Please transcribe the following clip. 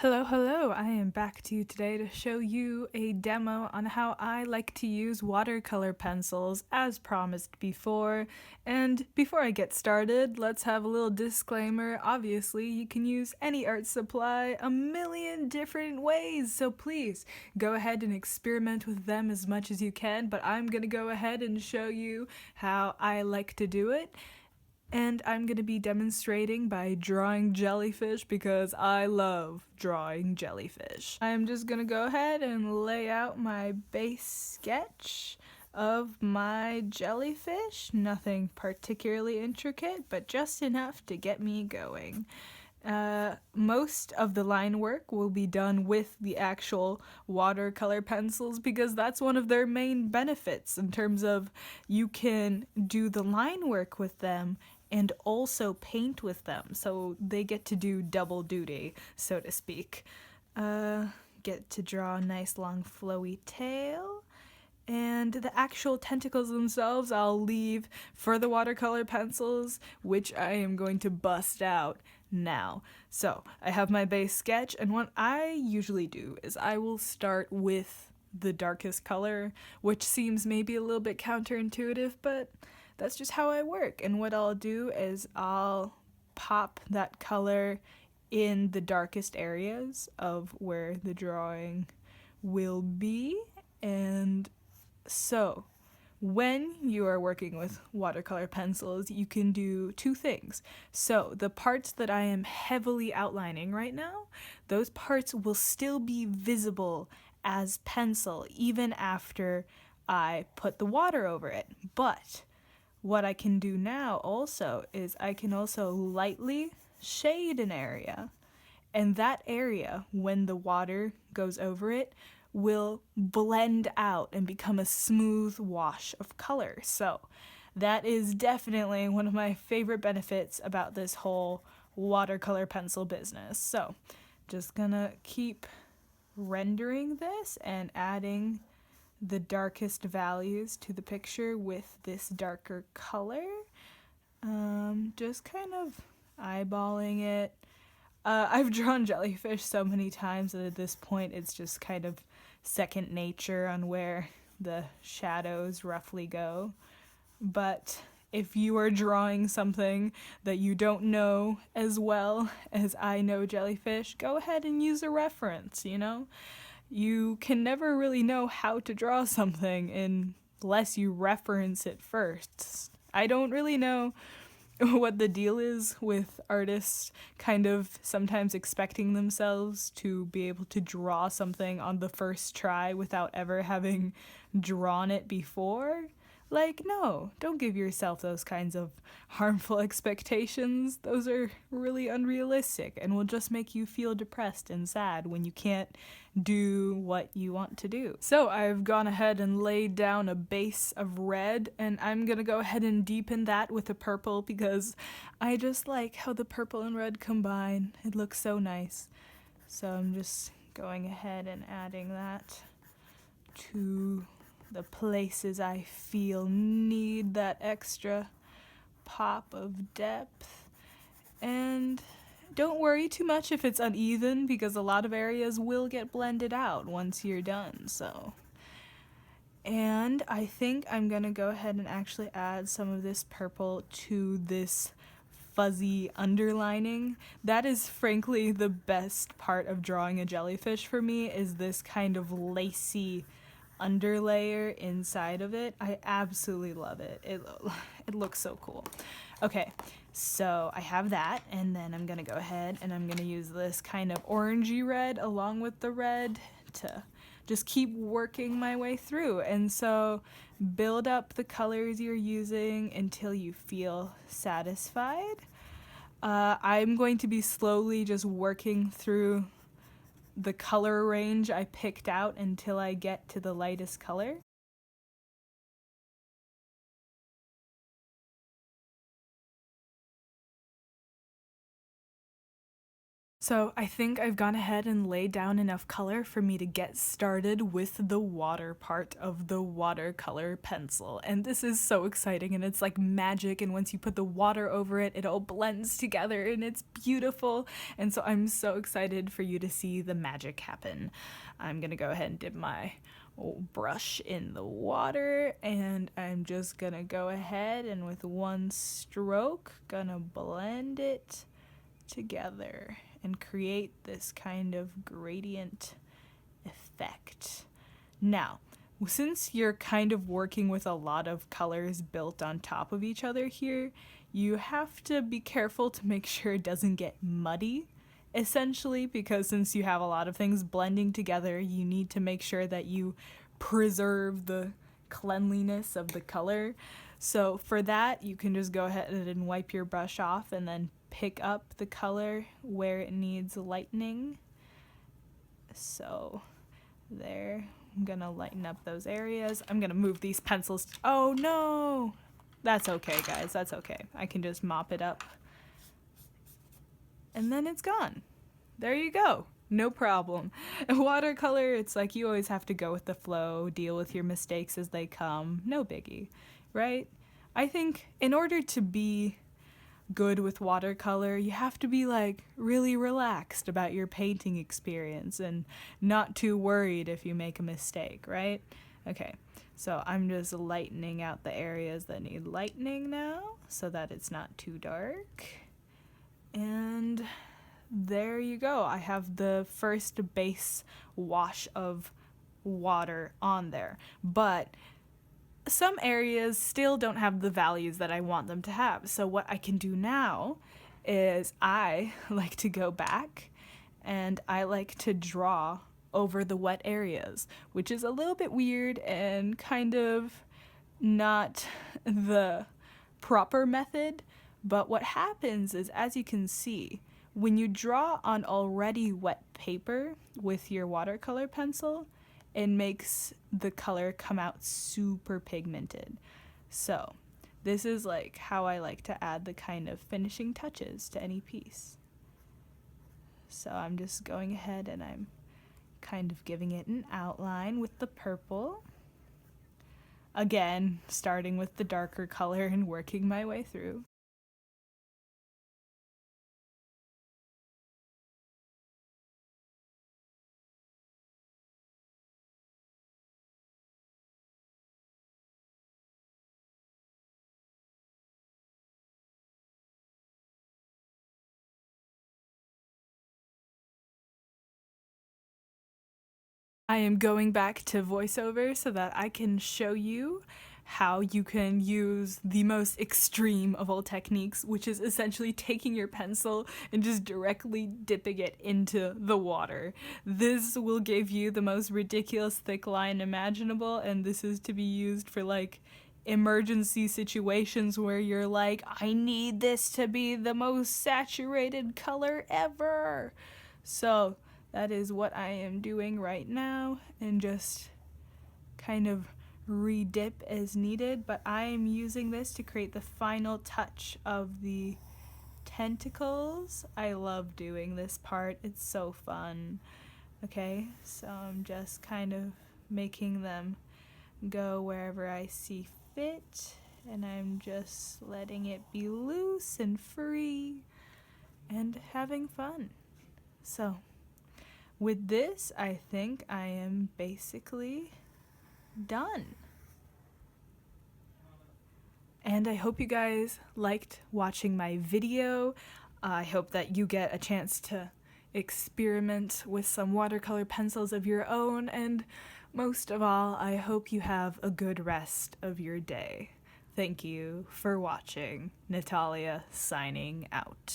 Hello, hello! I am back to you today to show you a demo on how I like to use watercolor pencils as promised before. And before I get started, let's have a little disclaimer. Obviously, you can use any art supply a million different ways, so please go ahead and experiment with them as much as you can, but I'm gonna go ahead and show you how I like to do it. And I'm going to be demonstrating by drawing jellyfish because I love drawing jellyfish. I'm just going to go ahead and lay out my base sketch of my jellyfish. Nothing particularly intricate, but just enough to get me going. Most of the line work will be done with the actual watercolor pencils because that's one of their main benefits in terms of you can do the line work with them and also paint with them, so they get to do double duty, so to speak. Get to draw a nice long flowy tail, and the actual tentacles themselves I'll leave for the watercolor pencils, which I am going to bust out now. So I have my base sketch, and what I usually do is I will start with the darkest color, which seems maybe a little bit counterintuitive, but that's just how I work. And what I'll do is I'll pop that color in the darkest areas of where the drawing will be. And so when you are working with watercolor pencils, you can do two things. So the parts that I am heavily outlining right now, those parts will still be visible as pencil even after I put the water over it. But what I can do now also is I can also lightly shade an area, and that area, when the water goes over it, will blend out and become a smooth wash of color. So that is definitely one of my favorite benefits about this whole watercolor pencil business. So just gonna keep rendering this and adding the darkest values to the picture with this darker color. Just kind of eyeballing it. I've drawn jellyfish so many times that at this point it's just kind of second nature on where the shadows roughly go. But if you are drawing something that you don't know as well as I know jellyfish, go ahead and use a reference, you know? You can never really know how to draw something unless you reference it first. I don't really know what the deal is with artists kind of sometimes expecting themselves to be able to draw something on the first try without ever having drawn it before. Like, no, don't give yourself those kinds of harmful expectations. Those are really unrealistic and will just make you feel depressed and sad when you can't do what you want to do. So I've gone ahead and laid down a base of red, and I'm gonna go ahead and deepen that with a purple because I just like how the purple and red combine. It looks so nice. So I'm just going ahead and adding that to the places I feel need that extra pop of depth. And don't worry too much if it's uneven because a lot of areas will get blended out once you're done. And I think I'm gonna go ahead and actually add some of this purple to this fuzzy underlining. That is frankly the best part of drawing a jellyfish for me, is this kind of lacy underlayer inside of it. I absolutely love it. It looks so cool. Okay, so I have that, and then I'm gonna go ahead and I'm gonna use this kind of orangey red along with the red to just keep working my way through. And so build up the colors you're using until you feel satisfied. I'm going to be slowly just working through the color range I picked out until I get to the lightest color. So I think I've gone ahead and laid down enough color for me to get started with the water part of the watercolor pencil. And this is so exciting, and it's like magic, and once you put the water over it, it all blends together and it's beautiful. And so I'm so excited for you to see the magic happen. I'm gonna go ahead and dip my brush in the water, and I'm just gonna go ahead and with one stroke gonna blend it together and create this kind of gradient effect. Now, since you're kind of working with a lot of colors built on top of each other here, you have to be careful to make sure it doesn't get muddy, essentially, because since you have a lot of things blending together, you need to make sure that you preserve the cleanliness of the color. So for that, you can just go ahead and wipe your brush off and then pick up the color where it needs lightening. So there, I'm gonna lighten up those areas. I'm gonna move these pencils. Oh no! That's okay, guys, that's okay. I can just mop it up. And then it's gone. There you go. No problem. In watercolor, it's like you always have to go with the flow, deal with your mistakes as they come. No biggie, right? I think in order to be good with watercolor, you have to be like really relaxed about your painting experience and not too worried if you make a mistake, right? Okay, so I'm just lightening out the areas that need lightening now so that it's not too dark. And there you go. I have the first base wash of water on there, but some areas still don't have the values that I want them to have. So what I can do now is I like to go back and I like to draw over the wet areas, which is a little bit weird and kind of not the proper method. But what happens is, as you can see, when you draw on already wet paper with your watercolor pencil, it makes the color come out super pigmented. So this is like how I like to add the kind of finishing touches to any piece. So I'm just going ahead and I'm kind of giving it an outline with the purple. Again, starting with the darker color and working my way through. I am going back to voiceover so that I can show you how you can use the most extreme of all techniques, which is essentially taking your pencil and just directly dipping it into the water. This will give you the most ridiculous thick line imaginable, and this is to be used for like emergency situations where you're like, I need this to be the most saturated color ever. So that is what I am doing right now, and just kind of re-dip as needed, but I am using this to create the final touch of the tentacles. I love doing this part, it's so fun. Okay, so I'm just kind of making them go wherever I see fit, and I'm just letting it be loose and free and having fun. So with this, I think I am basically done. And I hope you guys liked watching my video. I hope that you get a chance to experiment with some watercolor pencils of your own, and most of all, I hope you have a good rest of your day. Thank you for watching. Natalia signing out.